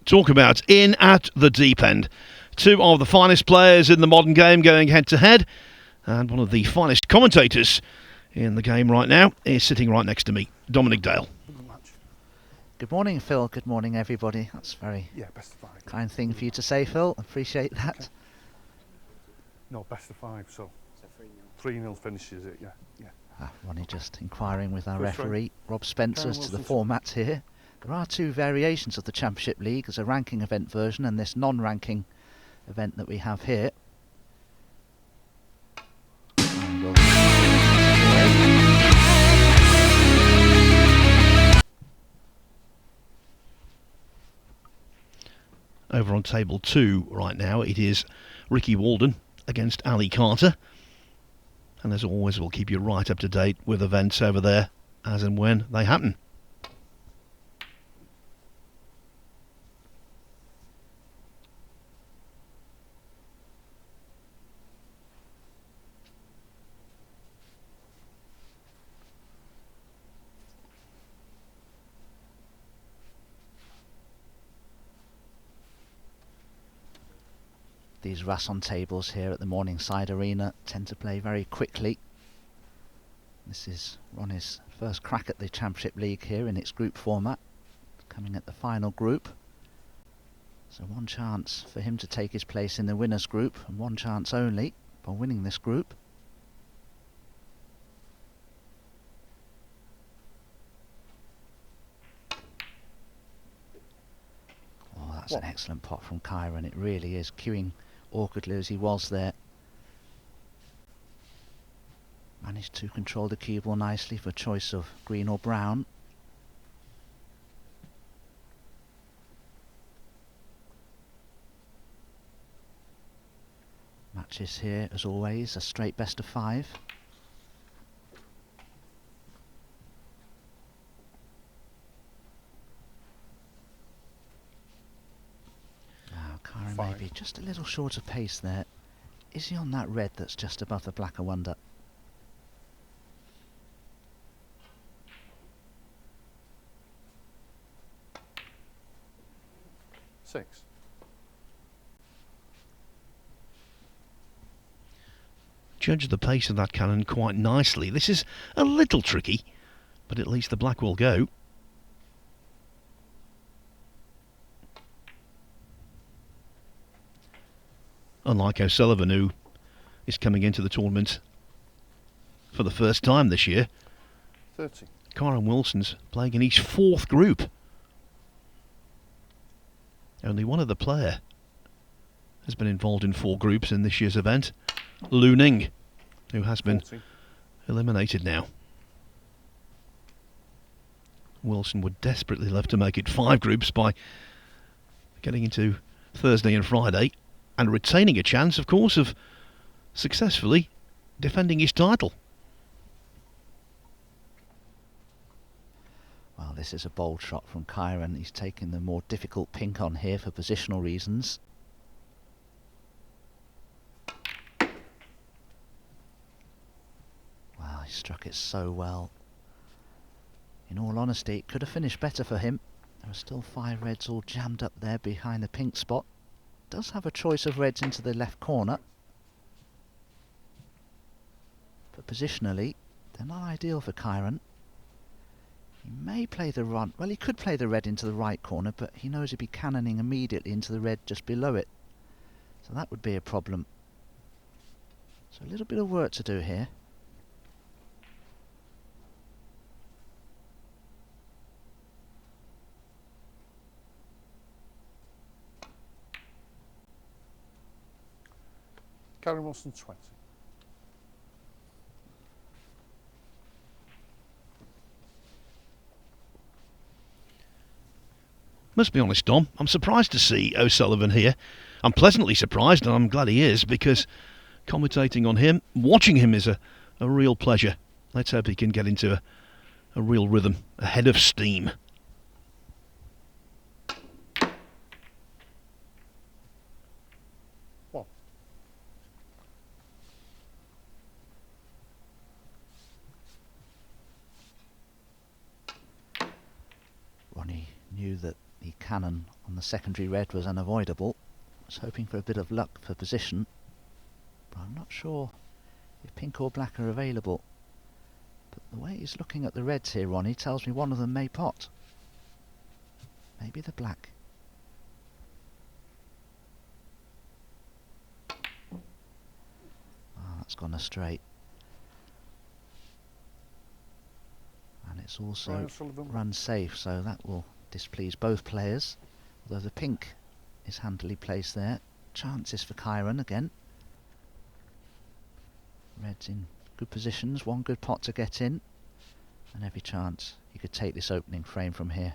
talk about in at the deep end. Two of the finest players in the modern game going head-to-head, and one of the finest commentators in the game right now is sitting right next to me, Dominic Dale. Good morning, Phil. Good morning, everybody. That's very best of 5. kind thing for you to say, Phil. Appreciate that. Okay. No, best of 5, so 3-0 finishes it, yeah. Ronnie just inquiring with our First referee, Rob Spencer, as to the format here. There are two variations of the Championship League. There's a ranking event version and this non-ranking event that we have here. Over on table 2 right now, it is Ricky Walden against Ali Carter. And as always, we'll keep you right up to date with events over there as and when they happen. These Rasson tables here at the Morningside Arena tend to play very quickly. This is Ronnie's first crack at the Championship League here in its group format, coming at the final group. So one chance for him to take his place in the winners group, and one chance only for winning this group. Oh, that's an excellent pot from Kyren. It really is, queuing awkwardly as he was there. Managed to control the cue ball nicely for choice of green or brown. Matches here, as always, a straight best of 5. Kyren maybe just a little short of pace there. Is he on that red that's just above the black of wonder? Six. Judge the pace of that cannon quite nicely. This is a little tricky, but at least the black will go. Unlike O'Sullivan, who is coming into the tournament for the first time this year. 30. Kyren Wilson's playing in his 4th group. Only one other player has been involved in 4 groups in this year's event. Lu Ning, who has been 40. eliminated now. Wilson would desperately love to make it 5 groups by getting into Thursday and Friday and retaining a chance, of course, of successfully defending his title. Well, this is a bold shot from Kyren. He's taking the more difficult pink on here for positional reasons. Wow, he struck it so well. In all honesty, it could have finished better for him. There are still 5 reds all jammed up there behind the pink spot. Does have a choice of reds into the left corner. But positionally, they're not ideal for Kyren. He may play the run. Well, he could play the red into the right corner, but he knows he'd be cannoning immediately into the red just below it. So that would be a problem. So a little bit of work to do here. Kyren Wilson 20. Must be honest, Dom, I'm surprised to see O'Sullivan here. I'm pleasantly surprised, and I'm glad he is, because commentating on him, watching him is a real pleasure. Let's hope he can get into a real rhythm, a head of steam. Ronnie knew that he cannon on the secondary red was unavoidable. I was hoping for a bit of luck for position, but I'm not sure if pink or black are available. But the way he's looking at the reds here, Ronnie, tells me one of them may pot. Maybe the black. Oh, that's gone astray. And it's also run safe, so that will displease both players. Although the pink is handily placed there. Chances for Kyren again. Red's in good positions, one good pot to get in, and every chance he could take this opening frame from here.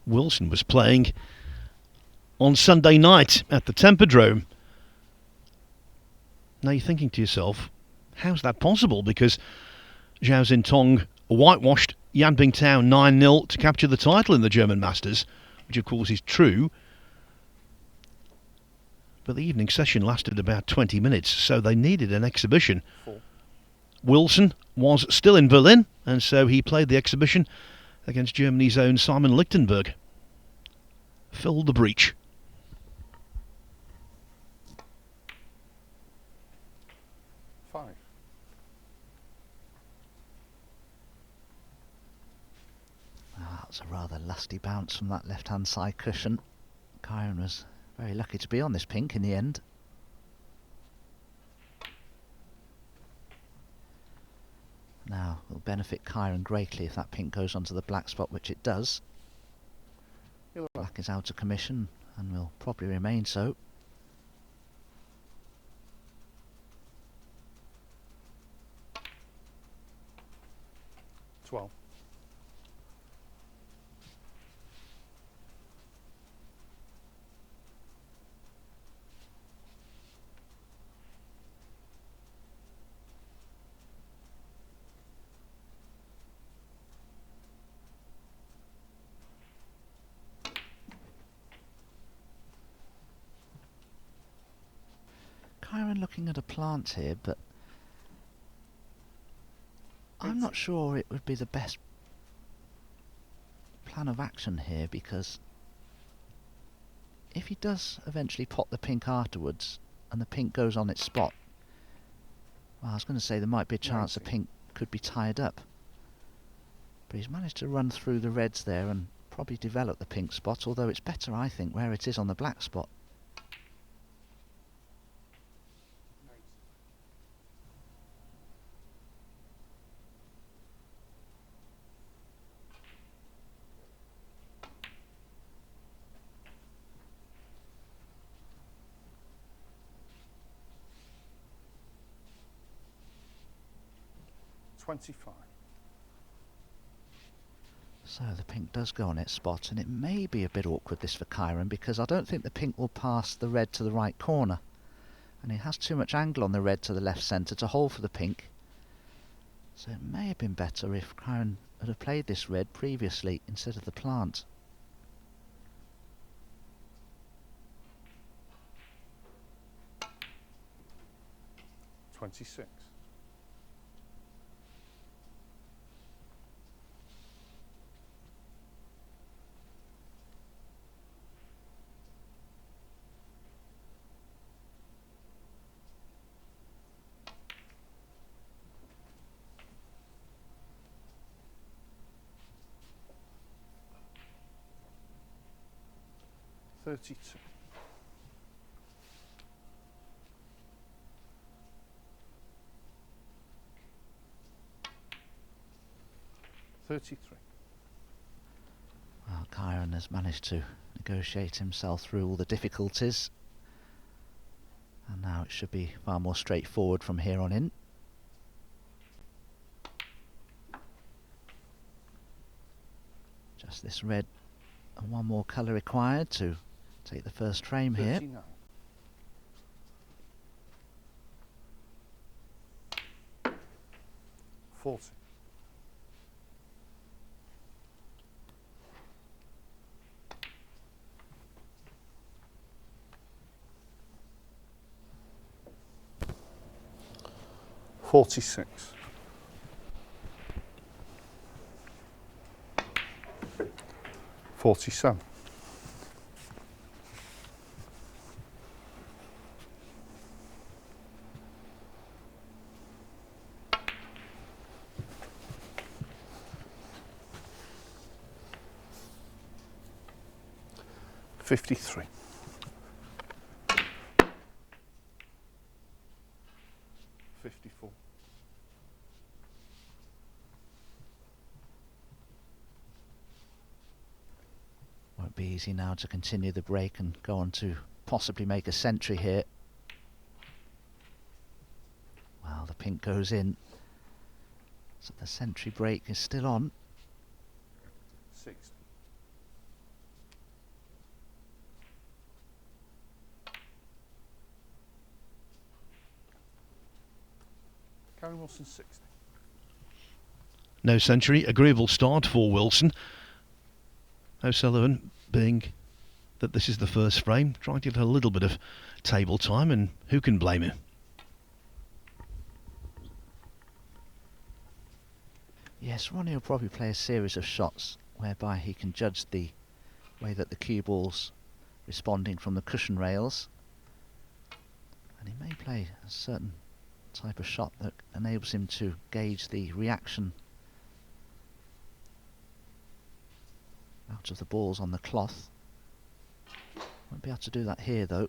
Wilson was playing on Sunday night at the Temperdrome. Now you're thinking to yourself, how's that possible? Because Zhao Xintong whitewashed Yanbing Town 9-0 to capture the title in the German Masters, which of course is true. But the evening session lasted about 20 minutes, so they needed an exhibition. Wilson was still in Berlin, and so he played the exhibition against Germany's own Simon Lichtenberg. Filled the breach. That's a rather lusty bounce from that left-hand side cushion. Kyren was very lucky to be on this pink in the end. Now, it will benefit Kyren greatly if that pink goes onto the black spot, which it does. Black is out of commission and will probably remain so. Kyren looking at a plant here, but I'm not sure it would be the best plan of action here, because if he does eventually pot the pink afterwards and the pink goes on its spot, well, I was going to say there might be a chance the pink could be tied up, but he's managed to run through the reds there and probably develop the pink spot, although it's better, I think, where it is on the black spot. So the pink does go on its spot, and it may be a bit awkward this for Kyren, because I don't think the pink will pass the red to the right corner, and it has too much angle on the red to the left centre to hold for the pink. So it may have been better if Kyren had have played this red previously instead of the plant. $26. $32. $33. Well, Kyren has managed to negotiate himself through all the difficulties, and now it should be far more straightforward from here on in. Just this red and one more colour required to take the first frame here. 39. 40. $46. 47. 53. 54. Won't be easy now to continue the break and go on to possibly make a century here. Well, the pink goes in, so the century break is still on. 60. Kyren Wilson 60. No century, agreeable start for Wilson. O'Sullivan, being that this is the first frame, trying to get a little bit of table time, and who can blame him? Yes, Ronnie will probably play a series of shots whereby he can judge the way that the cue ball's responding from the cushion rails, and he may play a certain type of shot that enables him to gauge the reaction out of the balls on the cloth. Won't be able to do that here though.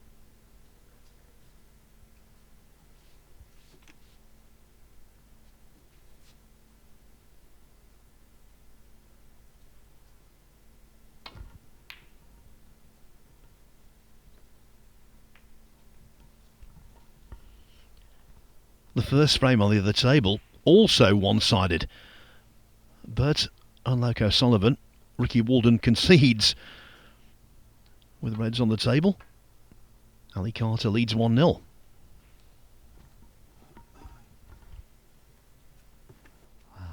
The first frame on the other table, also one-sided. But, unlike O'Sullivan, Ricky Walden concedes with reds on the table. Ali Carter leads 1-0. Well,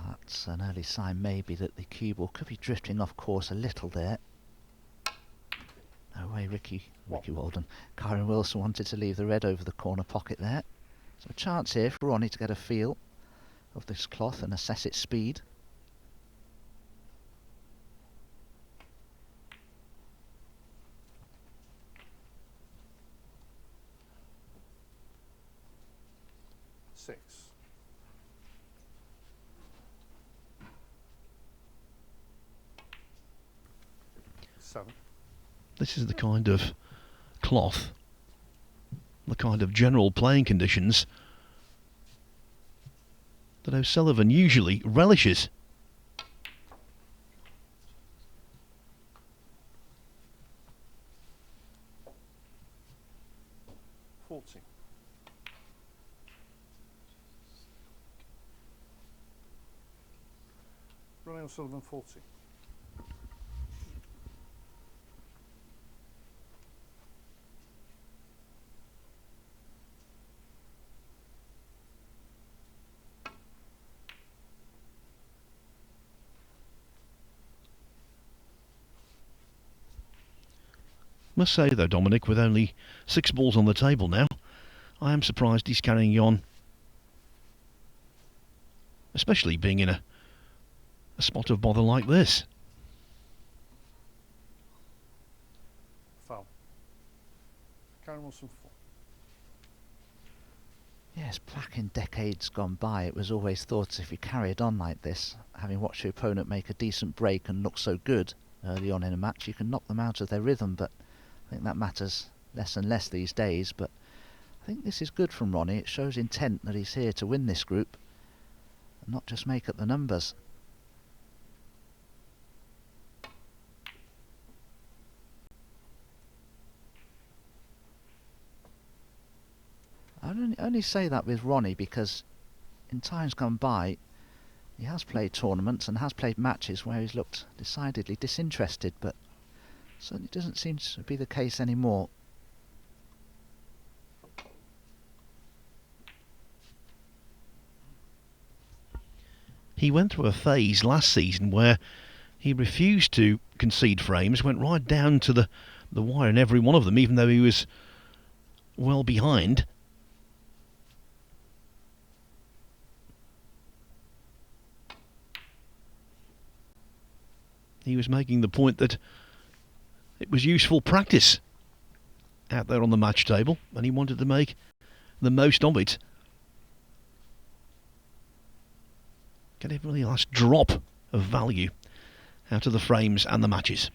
that's an early sign maybe that the cue ball could be drifting off course a little there. No way Ricky Walden. Kyren Wilson wanted to leave the red over the corner pocket there. So a chance here for Ronnie to get a feel of this cloth and assess its speed. Six. Seven. This is the kind of cloth, the kind of general playing conditions that O'Sullivan usually relishes. 40. Ronnie O'Sullivan 40. Must say though, Dominic, with only 6 balls on the table now, I am surprised he's carrying on, especially being in a spot of bother like this. Foul. Kyren Wilson 4. Yes, back in decades gone by, it was always thought if you carried on like this, having watched your opponent make a decent break and look so good early on in a match, you can knock them out of their rhythm, but I think that matters less and less these days. But I think this is good from Ronnie. It shows intent that he's here to win this group and not just make up the numbers. I only say that with Ronnie because in times gone by he has played tournaments and has played matches where he's looked decidedly disinterested, but certainly doesn't seem to be the case anymore. He went through a phase last season where he refused to concede frames, went right down to the wire in every one of them, even though he was well behind. He was making the point that it was useful practice out there on the match table, and he wanted to make the most of it. Get a really last drop of value out of the frames and the matches.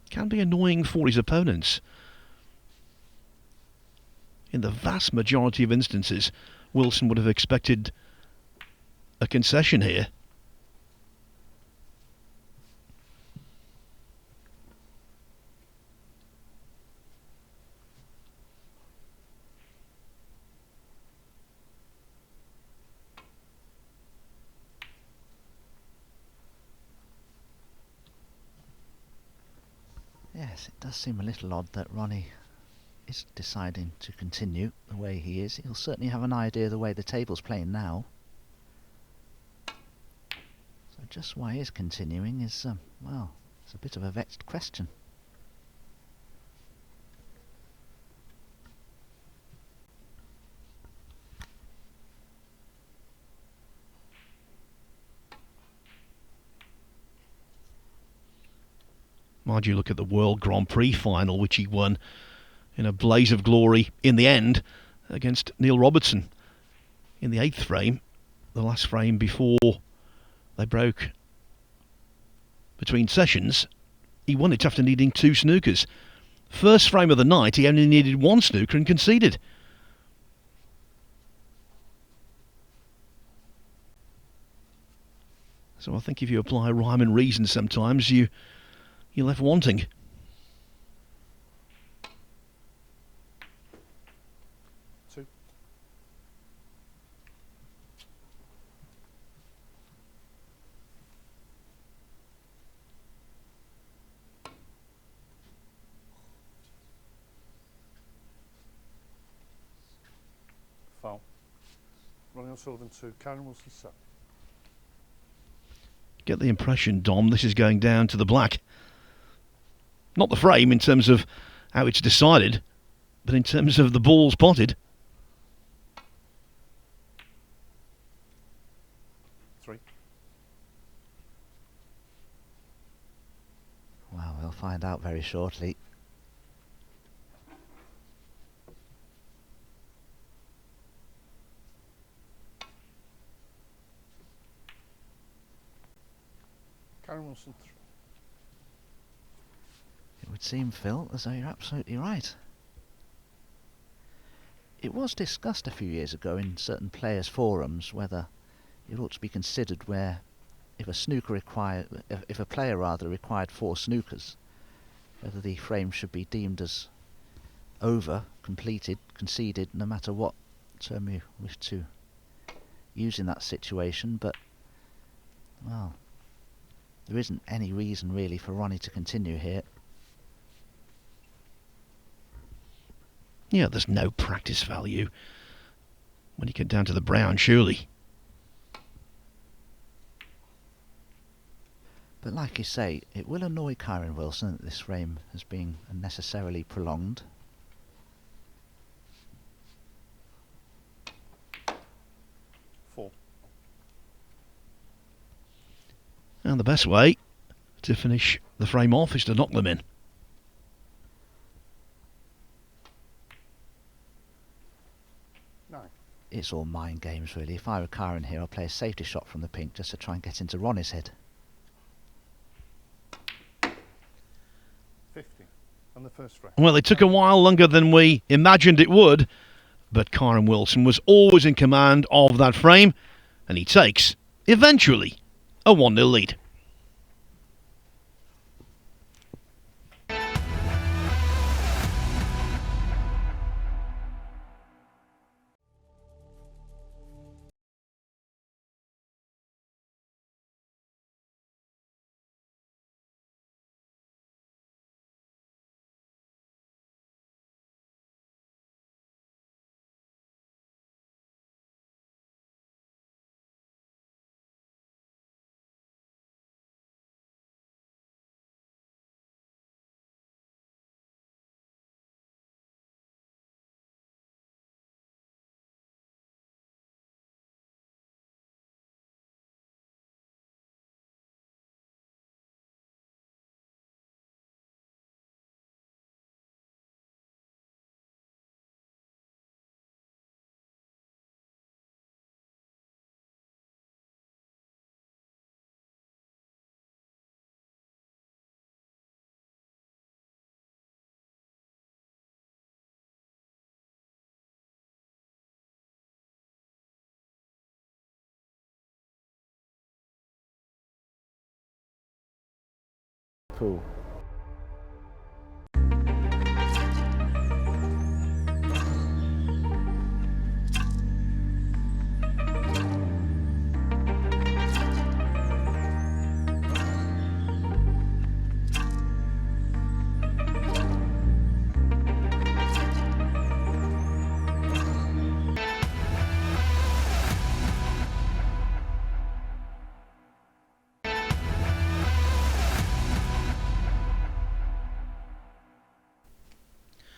Can be annoying for his opponents. In the vast majority of instances, Wilson would have expected a concession here. Yes, it does seem a little odd that Ronnie is deciding to continue the way he is. He'll certainly have an idea of the way the table's playing now. So just why he's continuing is, well, it's a bit of a vexed question. Mind you, look at the World Grand Prix final, which he won in a blaze of glory in the end against Neil Robertson in the 8th frame, the last frame before they broke between sessions. He won it after needing 2 snookers. First frame of the night, he only needed 1 snooker and conceded. So I think if you apply rhyme and reason sometimes, you're left wanting. Two. Foul. Ronnie O'Sullivan 2, Kyren Wilson 7. Get the impression, Dom, this is going down to the black. Not the frame in terms of how it's decided, but in terms of the balls potted. 3. Well, we'll find out very shortly. Kyren Wilson 3. It would seem, Phil, as though you're absolutely right. It was discussed a few years ago in certain players' forums whether it ought to be considered where if a player required 4 snookers, whether the frame should be deemed as over, completed, conceded, no matter what term you wish to use in that situation. But, well, there isn't any reason really for Ronnie to continue here. Yeah, there's no practice value when you get down to the brown, surely. But like you say, it will annoy Kyren Wilson that this frame has been unnecessarily prolonged. And the best way to finish the frame off is to knock them in. It's all mind games, really. If I were Kyren here, I'd play a safety shot from the pink just to try and get into Ronnie's head. 50 on the first frame. Well, it took a while longer than we imagined it would, but Kyren Wilson was always in command of that frame, and he takes, eventually, a 1-0 lead. cool.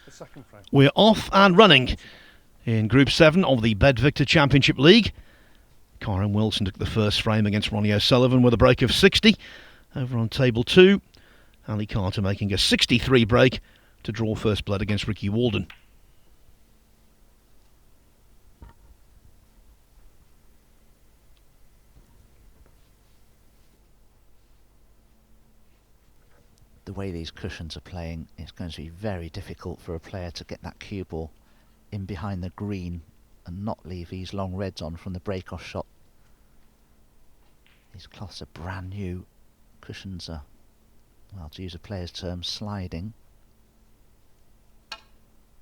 Second frame. We're off and running in Group 7 of the Bedvictor Championship League. Kyren Wilson took the first frame against Ronnie O'Sullivan with a break of 60. Over on table 2, Ali Carter making a 63 break to draw first blood against Ricky Walden. The way these cushions are playing, it's going to be very difficult for a player to get that cue ball in behind the green and not leave these long reds on from the break-off shot. These cloths are brand new. Cushions are, well, to use a player's term, sliding.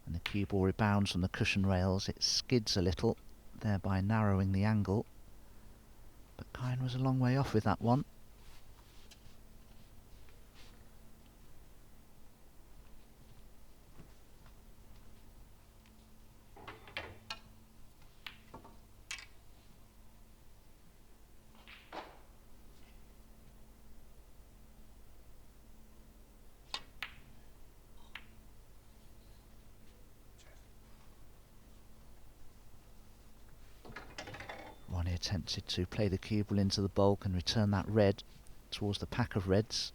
And the cue ball rebounds from the cushion rails. It skids a little, thereby narrowing the angle. But Kyren was a long way off with that one. Ronnie attempted to play the cue ball into the bulk and return that red towards the pack of reds,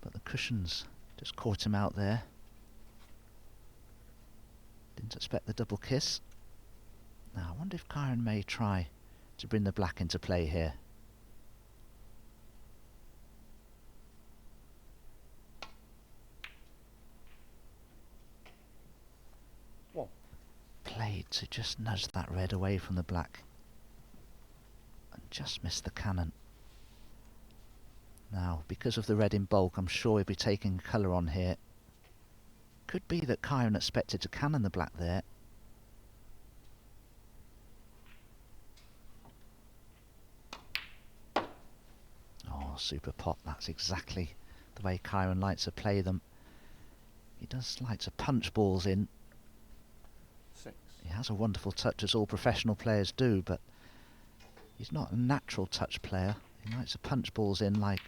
but the cushions just caught him out there. Didn't expect the double kiss. Now I wonder if Kyren may try to bring the black into play here. What? Played to just nudge that red away from the black. And just missed the cannon. Now, because of the red in bulk, I'm sure he'll be taking colour on here. Could be that Kyren expected to cannon the black there. Oh, super pot. That's exactly the way Kyren likes to play them. He does like to punch balls in. 6. He has a wonderful touch, as all professional players do, but he's not a natural touch player. He likes to punch balls in like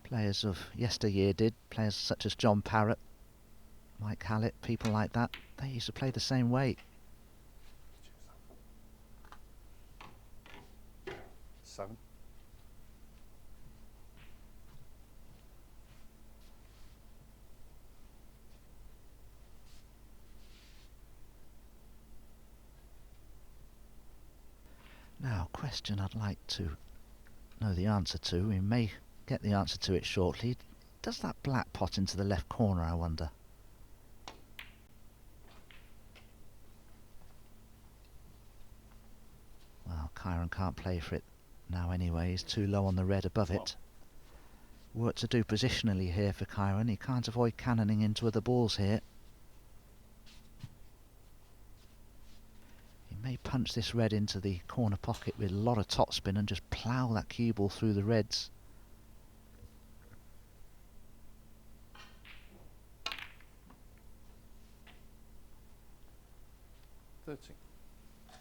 players of yesteryear did. Players such as John Parrott, Mike Hallett, people like that. They used to play the same way. 7. Now, question I'd like to know the answer to. We may get the answer to it shortly. Does that black pot into the left corner, I wonder? Well, Kyren can't play for it now anyway. He's too low on the red above it. Work to do positionally here for Kyren. He can't avoid cannoning into other balls here. He may punch this red into the corner pocket with a lot of topspin and just plough that cue ball through the reds.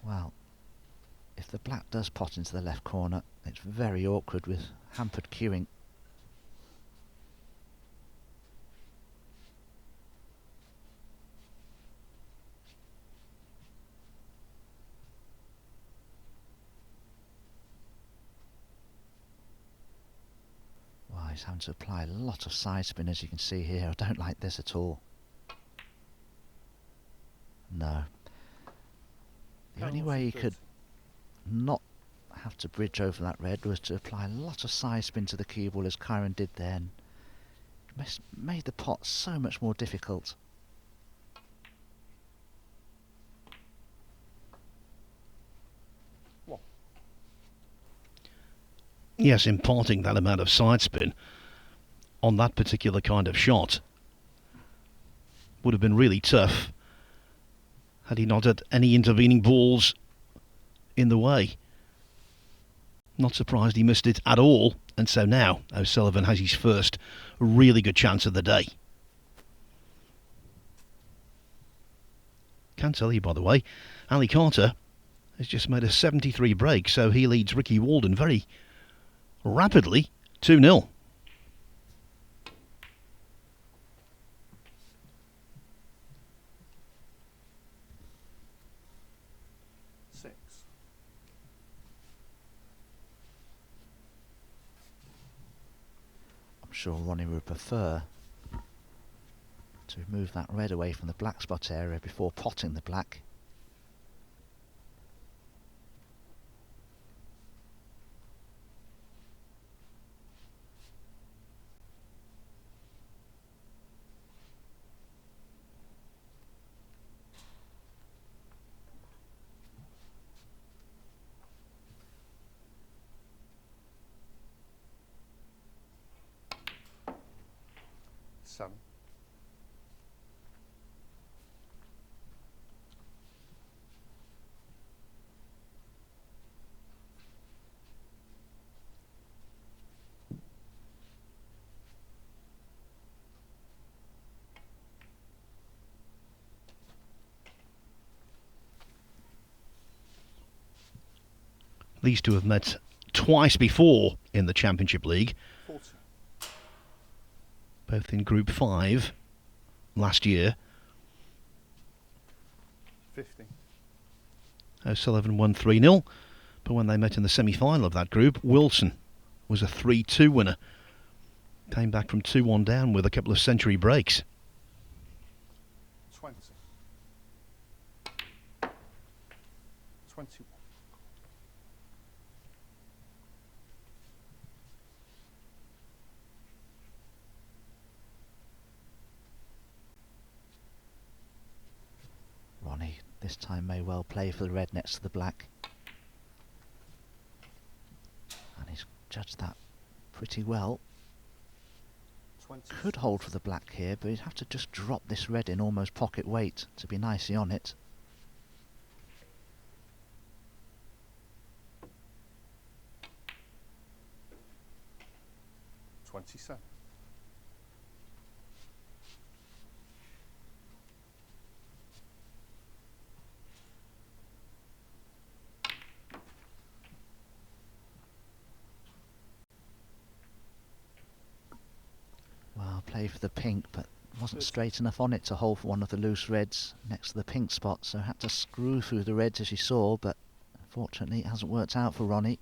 Well, if the black does pot into the left corner, it's very awkward with hampered cueing. Well, he's having to apply a lot of side spin, as you can see here. I don't like this at all. No. The only way he could not have to bridge over that red was to apply a lot of side spin to the cue ball, as Kyren did then. Made the pot so much more difficult. What? Yes, imparting that amount of side spin on that particular kind of shot. Would have been really tough had he not had any intervening balls in the way. Not surprised he missed it at all, and so now O'Sullivan has his first really good chance of the day. Can tell you, by the way, Ali Carter has just made a 73 break, so he leads Ricky Walden very rapidly, 2-0. I'm sure Ronnie would prefer to move that red away from the black spot area before potting the black. Seven. These two have met twice before in the Championship League. 40. Both in Group 5 last year. 50. O'Sullivan won 3-0, but when they met in the semi-final of that group, Wilson was a 3-2 winner. Came back from 2-1 down with a couple of century breaks. 20. 21. Ronnie this time may well play for the red next to the black. And he's judged that pretty well. 20. Could hold for the black here, but he'd have to just drop this red in almost pocket weight to be nicely on it. 27. Well, play for the pink, but wasn't straight enough on it to hold for one of the loose reds next to the pink spot, so had to screw through the reds as you saw, but unfortunately it hasn't worked out for Ronnie.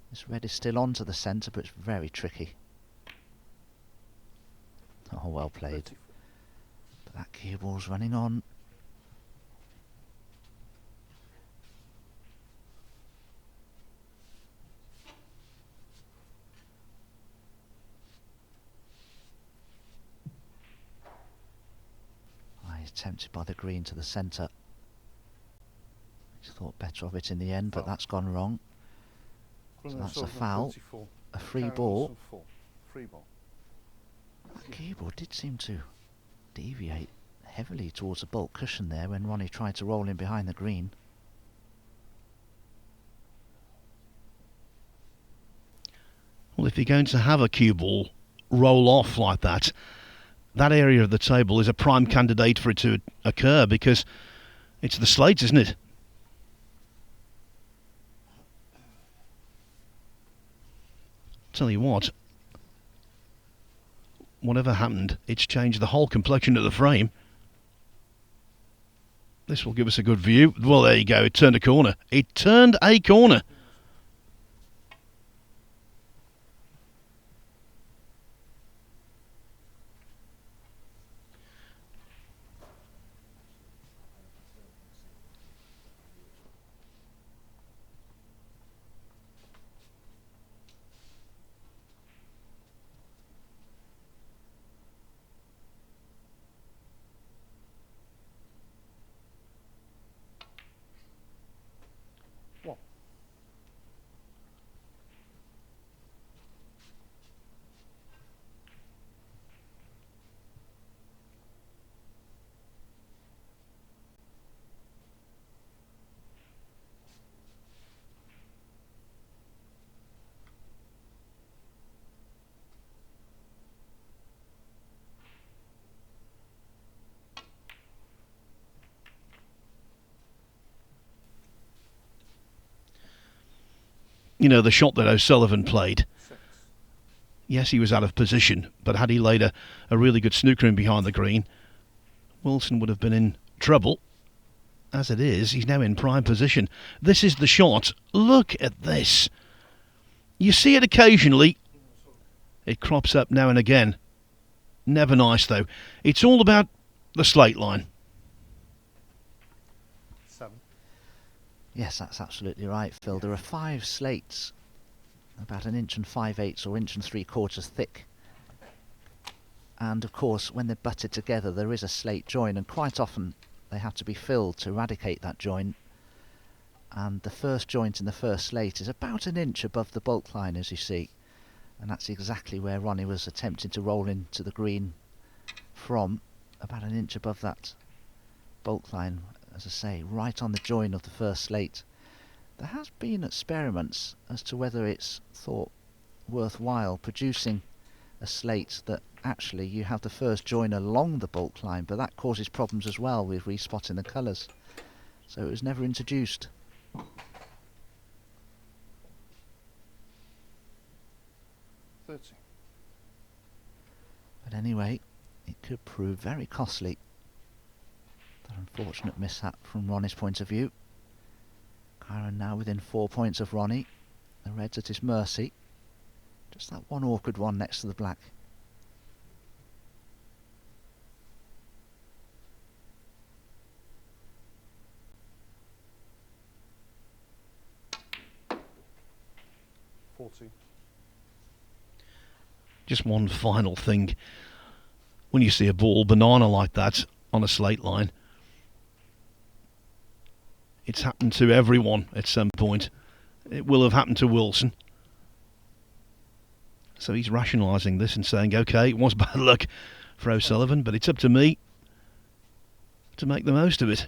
This red is still on to the centre, but it's very tricky. Oh, well played. 34. But that cue ball's running on. He's tempted by the green to the centre. He's thought better of it in the end, but that's gone wrong. So that's a foul. 34. A free Kyren ball. Wilson, 4. Free ball. That cue ball did seem to deviate heavily towards the bulk cushion there when Ronnie tried to roll in behind the green. Well, if you're going to have a cue ball roll off like that, that area of the table is a prime candidate for it to occur, because it's the slates, isn't it? Tell you what, whatever happened, it's changed the whole complexion of the frame. This will give us a good view. Well, there you go, it turned a corner. It turned a corner. you know, the shot that O'Sullivan played. 6. Yes, he was out of position, but had he laid a really good snooker in behind the green, Wilson would have been in trouble. As it is, he's now in prime position. This is the shot. Look at this. You see it occasionally. It crops up now and again. Never nice, though. It's all about the slate line. 7. Yes, that's absolutely right, Phil. There are 5 slates, about 1 inch and 5/8 or 1 and 3/4 thick. And of course, when they're butted together, there is a slate join, and quite often they have to be filled to eradicate that join. And the first joint in the first slate is about 1 inch above the bulk line, as you see. And that's exactly where Ronnie was attempting to roll into the green from, about 1 inch above that bulk line, as I say, right on the join of the first slate. There has been experiments as to whether it's thought worthwhile producing a slate that actually you have the first join along the bulk line, but that causes problems as well with respotting the colours. So it was never introduced. 30. But anyway, it could prove very costly. That unfortunate mishap from Ronnie's point of view. Kyren now within 4 points of Ronnie. The red's at his mercy. Just that one awkward one next to the black. Just one final thing. When you see a ball banana like that on a slate line, it's happened to everyone at some point. It will have happened to Wilson. So he's rationalising this and saying, OK, it was bad luck for O'Sullivan, but it's up to me to make the most of it.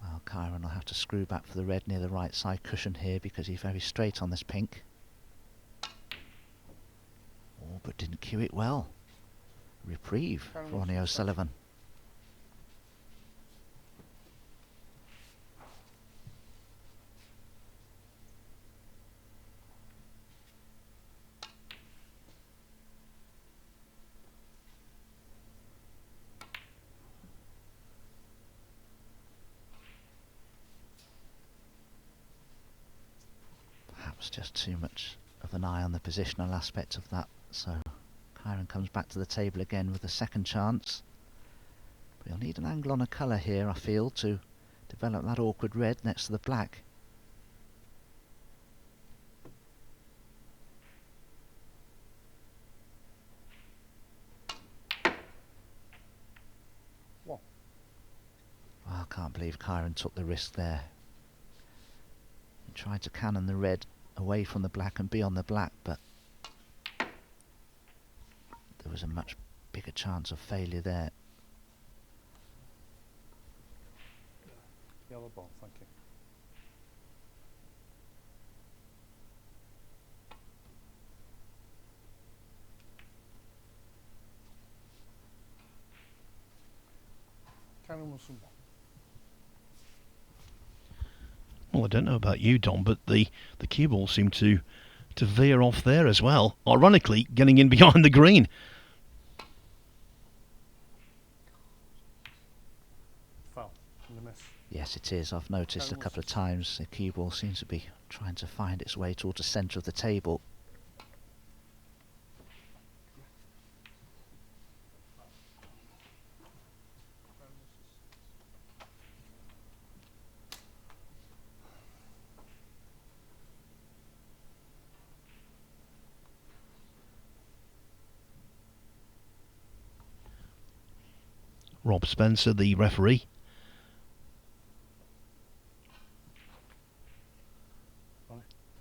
Well, Kyren will have to screw back for the red near the right side cushion here because he's very straight on this pink. Oh, but didn't cue it well. Reprieve for Ronnie O'Sullivan. Perhaps just too much of an eye on the positional aspect of that, so Kyren comes back to the table again with a second chance. But he'll need an angle on a colour here, I feel, to develop that awkward red next to the black. Well, I can't believe Kyren took the risk there. He tried to cannon the red away from the black and be on the black, but there was a much bigger chance of failure there. yellow ball, thank you. Kyren Wilson. Well, I don't know about you, Dom, but the cue ball seemed to veer off there as well. Ironically, getting in behind the green. Foul in the miss. Yes, it is. I've noticed a couple of times the cue ball seems to be trying to find its way towards the centre of the table. Rob Spencer, the referee.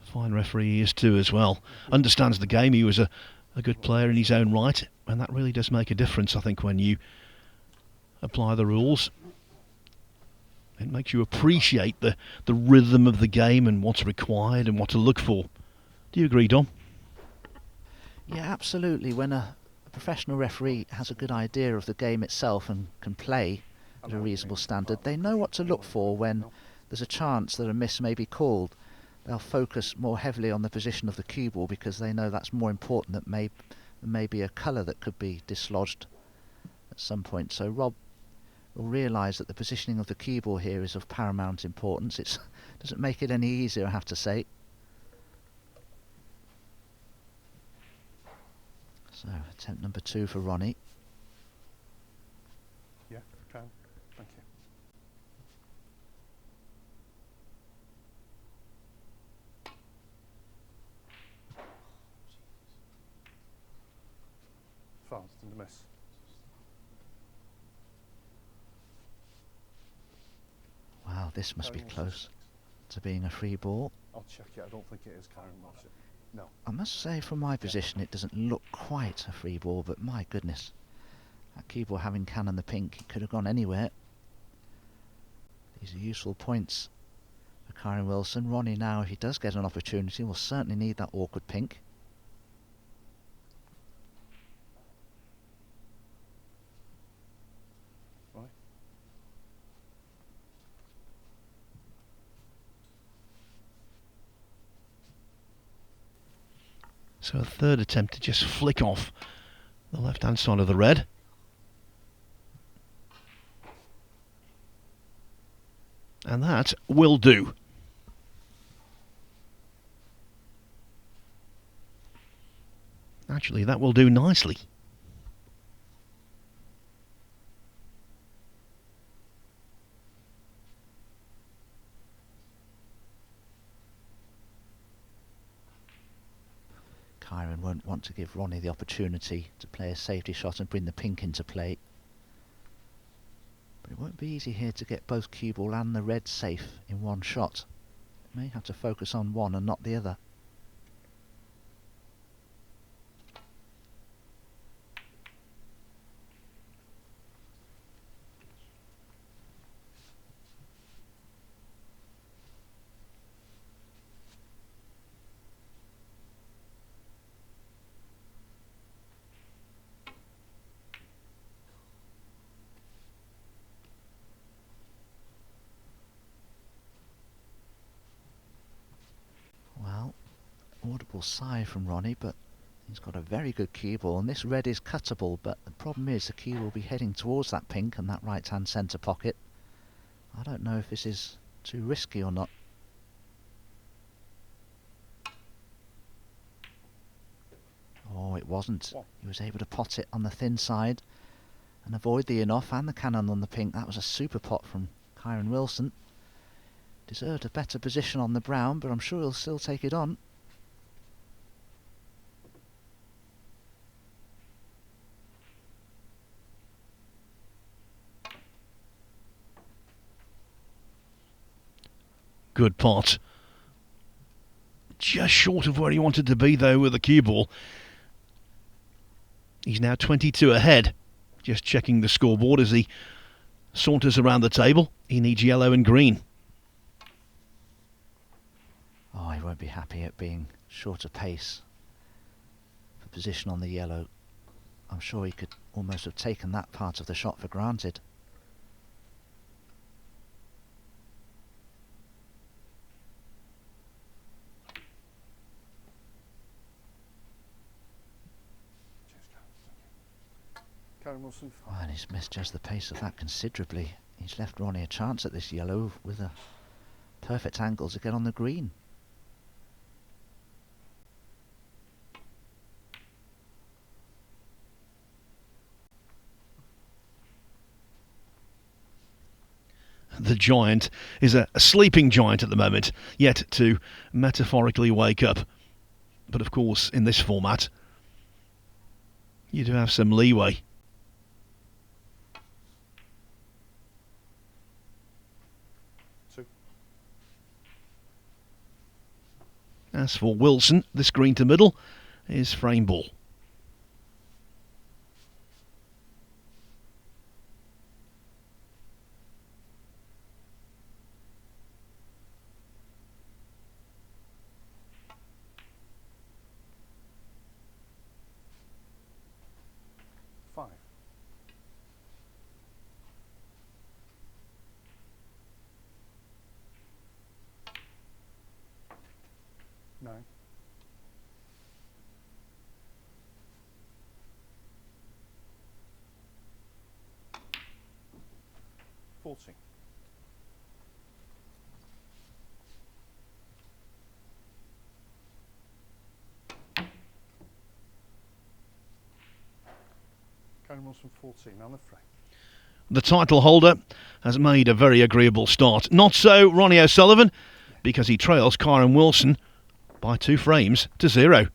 Fine referee he is too as well. Understands the game. He was a good player in his own right, and that really does make a difference, I think, when you apply the rules. It makes you appreciate the rhythm of the game and what's required and what to look for. Do you agree, Dom? Yeah, absolutely. When a professional referee has a good idea of the game itself and can play at a reasonable standard, they know what to look for when there's a chance that a miss may be called. They'll focus more heavily on the position of the cue ball because they know that's more important, that may be a colour that could be dislodged at some point. So Rob will realise that the positioning of the cue ball here is of paramount importance. It doesn't make it any easier, I have to say. So attempt number 2 for Ronnie. Yeah, Kyren, thank you. Fast and a miss. Wow, this must be Kyren close to being a free ball. I'll check it. I don't think it is Kyren Wilson. No. I must say, from my position, it doesn't look quite a free ball, but my goodness, that cue ball having cannon the pink, it could have gone anywhere. These are useful points for Kyren Wilson. Ronnie now, if he does get an opportunity, will certainly need that awkward pink. Right. So a third attempt to just flick off the left-hand side of the red. And that will do. Actually, that will do nicely. Kyren won't want to give Ronnie the opportunity to play a safety shot and bring the pink into play. But it won't be easy here to get both cue ball and the red safe in one shot. May have to focus on one and not the other. Well, audible sigh from Ronnie, but he's got a very good cue ball, and this red is cuttable, but the problem is the cue will be heading towards that pink and that right hand centre pocket. I don't know if this is too risky or not. Oh, it wasn't. He was able to pot it on the thin side and avoid the in-off and the cannon on the pink. That was a super pot from Kyren Wilson. Deserved a better position on the brown, but I'm sure he'll still take it on. Good pot. Just short of where he wanted to be, though, with the cue ball. He's now 22 ahead. Just checking the scoreboard as he saunters around the table. He needs yellow and green. Oh, he won't be happy at being short of pace for position on the yellow. I'm sure he could almost have taken that part of the shot for granted. Kyren Wilson. Oh, and he's misjudged the pace of that considerably. He's left Ronnie a chance at this yellow with a perfect angle to get on the green. The giant is a sleeping giant at the moment, yet to metaphorically wake up. But of course, in this format, you do have some leeway. As for Wilson, this green to middle is frame ball. 14. Kyren Wilson 14 on the frame. The title holder has made a very agreeable start. Not so Ronnie O'Sullivan, because he trails Kyren Wilson by 2 frames to 0.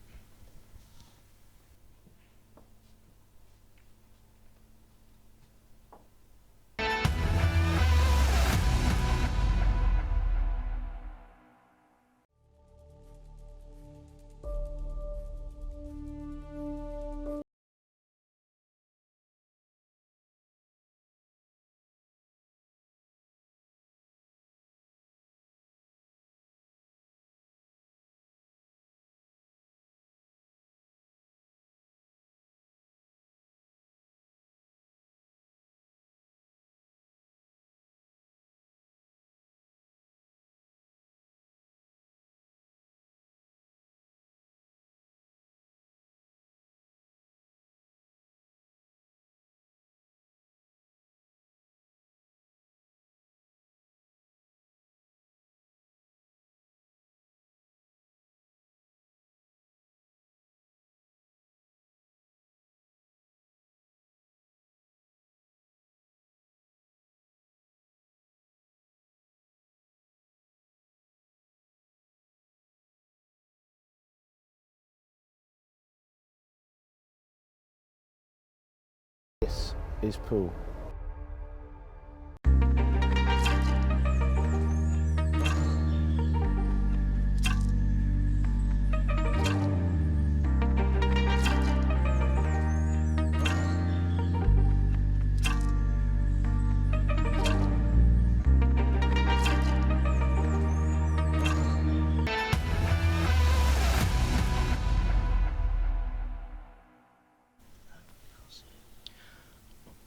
This is pool.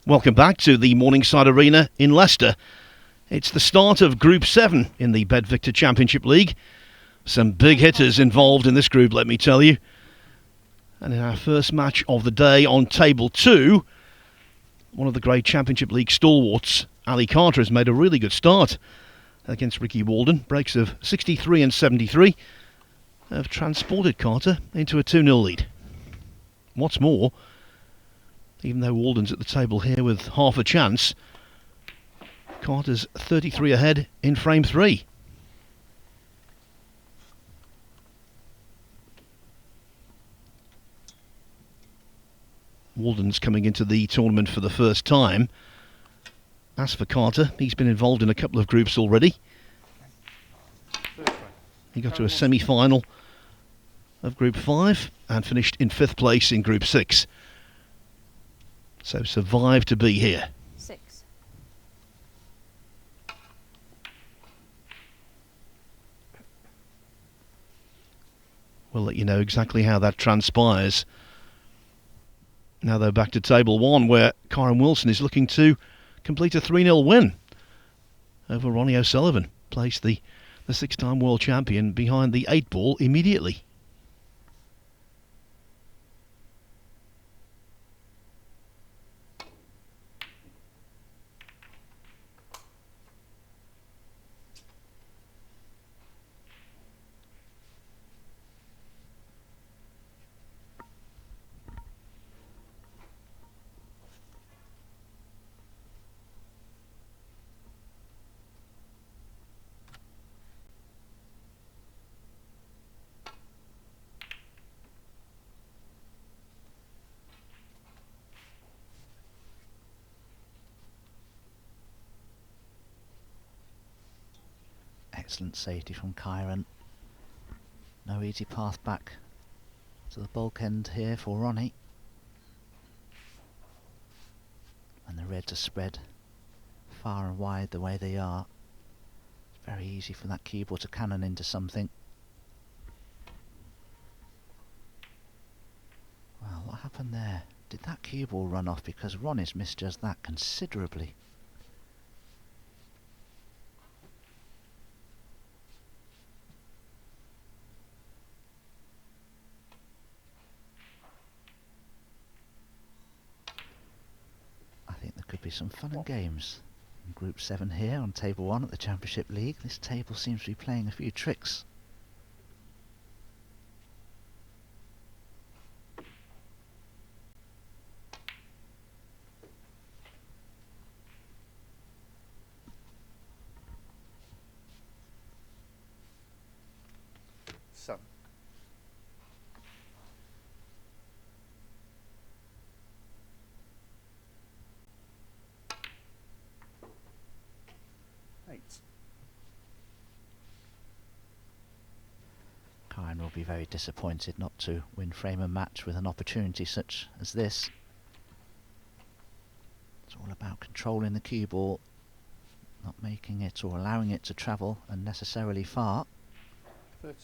Welcome back to the Morningside Arena in Leicester. It's the start of Group 7 in the Bedvictor Championship League. Some big hitters involved in this group, let me tell you. And in our first match of the day on Table 2, one of the great Championship League stalwarts, Ali Carter, has made a really good start against Ricky Walden. Breaks of 63 and 73 have transported Carter into a 2-0 lead. What's more, even though Walden's at the table here with half a chance, Carter's 33 ahead in frame 3. Walden's coming into the tournament for the first time. As for Carter, he's been involved in a couple of groups already. He got to a semi-final of Group 5 and finished in 5th place in Group 6. So survived to be here. 6. We'll let you know exactly how that transpires. Now they're back to Table 1, where Kyren Wilson is looking to complete a 3-0 win over Ronnie O'Sullivan. Place the 6-time world champion behind the 8-ball immediately. Excellent safety from Kyren. No easy path back to the bulk end here for Ronnie. And the reds are spread far and wide the way they are. It's very easy for that cue ball to cannon into something. Well, what happened there? Did that cue ball run off? Because Ronnie's misjudged that considerably. I think there could be some fun and games. Group 7 here on table 1 at the Championship League. This table seems to be playing a few tricks. Seven. Eight. Kyren will be very disappointed not to win frame a match with an opportunity such as this. It's all about controlling the cue ball, not making it or allowing it to travel unnecessarily far. 30.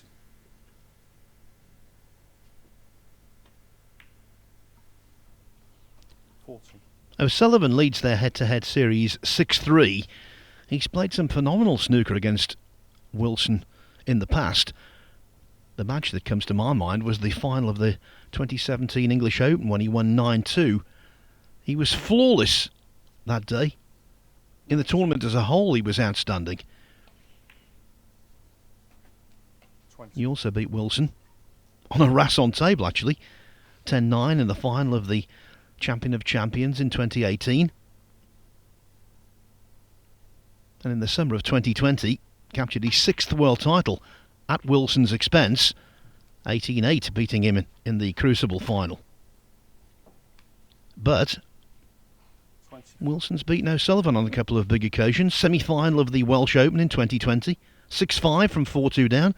O'Sullivan leads their head-to-head series 6-3. He's played some phenomenal snooker against Wilson in the past. The match that comes to my mind was the final of the 2017 English Open when he won 9-2. He was flawless that day. In the tournament as a whole, he was outstanding. 20. He also beat Wilson on a Rasson table, actually. 10-9 in the final of the Champion of Champions in 2018. And in the summer of 2020, captured his 6th world title at Wilson's expense, 18-8, beating him in the Crucible final. But 20. Wilson's beaten O'Sullivan on a couple of big occasions. Semi-final of the Welsh Open in 2020, 6-5 from 4-2 down.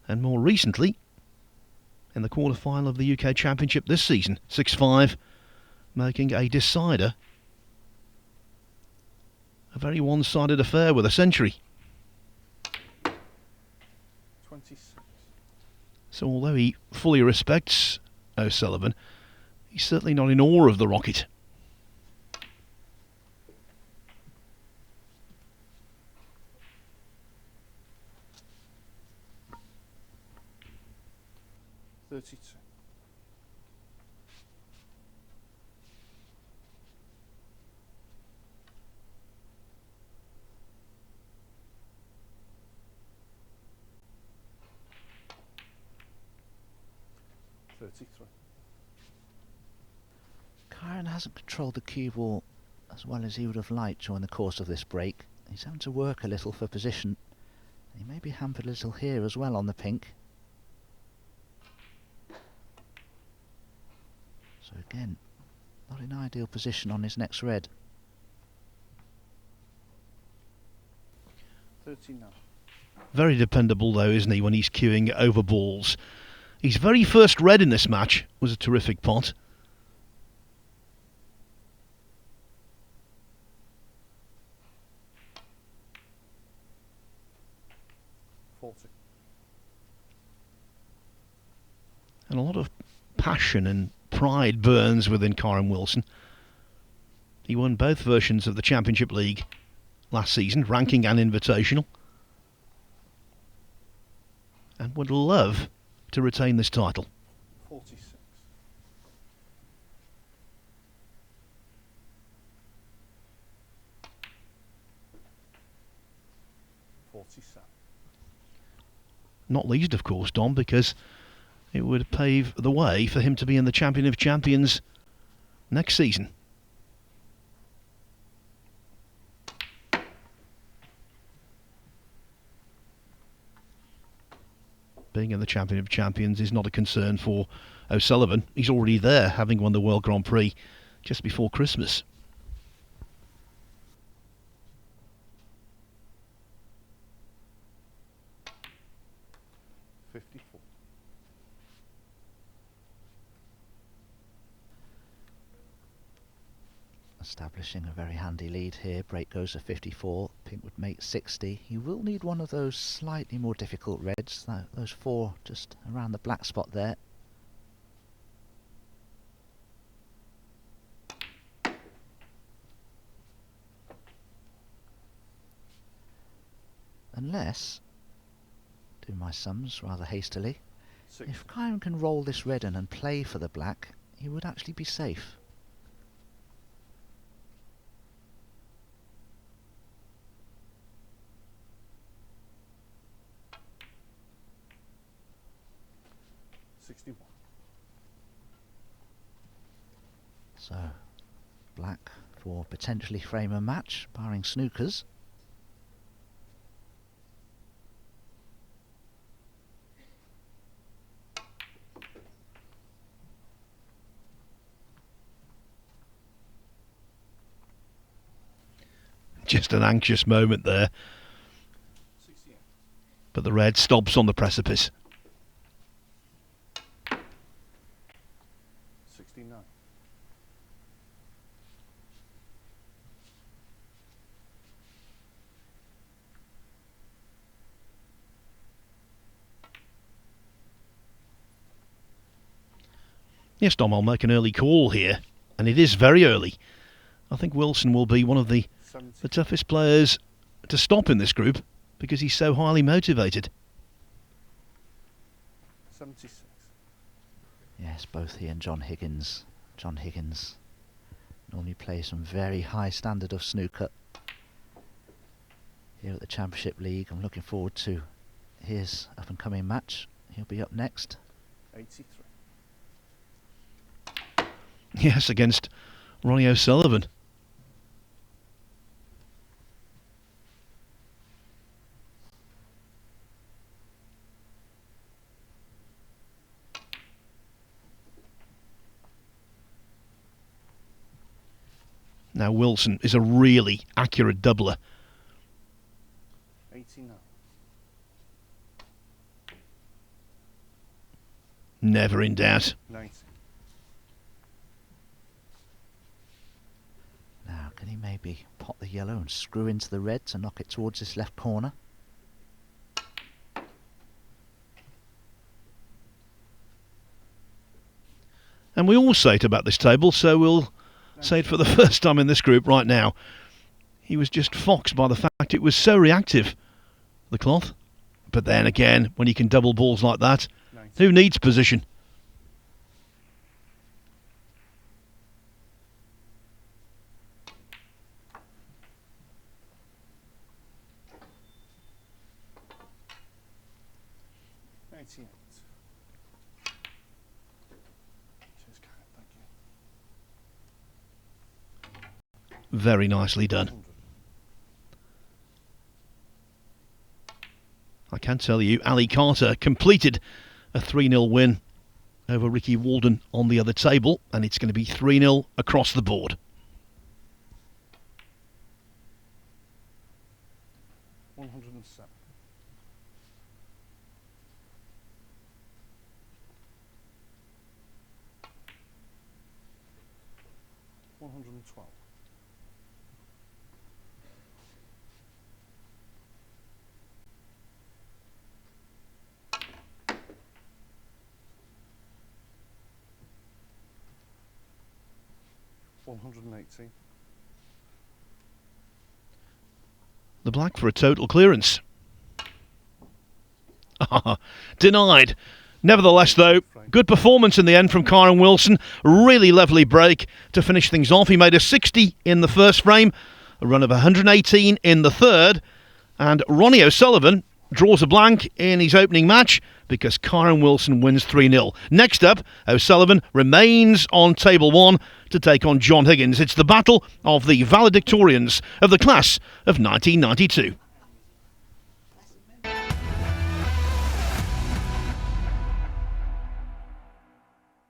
And more recently, in the quarter-final of the UK Championship this season, 6-5, making a decider. A very one-sided affair with a century. 26. So although he fully respects O'Sullivan, he's certainly not in awe of the Rocket. $32. 33. Kyren hasn't controlled the cue ball as well as he would have liked during the course of this break. He's having to work a little for position. He may be hampered a little here as well on the pink. So again, not in ideal position on his next red. 39. Very dependable though, isn't he, when he's queuing over balls. His very first red in this match was a terrific pot. And a lot of passion and pride burns within Kyren Wilson. He won both versions of the Championship League last season, ranking and invitational, and would love to retain this title. 46. 47. Not least, of course, Dom, because it would pave the way for him to be in the Champion of Champions next season. Being in the Champion of Champions is not a concern for O'Sullivan. He's already there, having won the World Grand Prix just before Christmas. Establishing a very handy lead here. Break goes to 54. Pink would make 60. He will need one of those slightly more difficult reds. Those 4 just around the black spot there. Unless, do my sums rather hastily, 6. if Kyren can roll this red in and play for the black, he would actually be safe. 61. So, black for potentially frame a match, barring snookers. Just an anxious moment there. 68. But the red stops on the precipice. 69. Yes, Dom, I'll make an early call here. And it is very early. I think Wilson will be one of the 70. toughest players to stop in this group because he's so highly motivated. 76. Yes, both he and John Higgins. John Higgins normally plays some very high standard of snooker here at the Championship League. I'm looking forward to his up and coming match. He'll be up next. 83. Yes, against Ronnie O'Sullivan. Now Wilson is a really accurate doubler. 89. Never in doubt. 90. Now, can he maybe pot the yellow and screw into the red to knock it towards this left corner? And we always say it about this table, so we'll say it for the first time in this group right now. He was just foxed by the fact it was so reactive, the cloth. But then again, when you can double balls like that, 90. who needs position? Cheers, Kyren, thank you. Very nicely done. 100. I can tell you, Ali Carter completed a 3-0 win over Ricky Walden on the other table, and it's going to be 3-0 across the board. 107. 112. 118. The black for a total clearance. Denied. Nevertheless, though, good performance in the end from Kyren Wilson. Really lovely break to finish things off. He made a 60 in the first frame, a run of 118 in the third, and Ronnie O'Sullivan draws a blank in his opening match because Kyren Wilson wins 3-0. Next up, O'Sullivan remains on table one to take on John Higgins. It's the battle of the valedictorians of the class of 1992.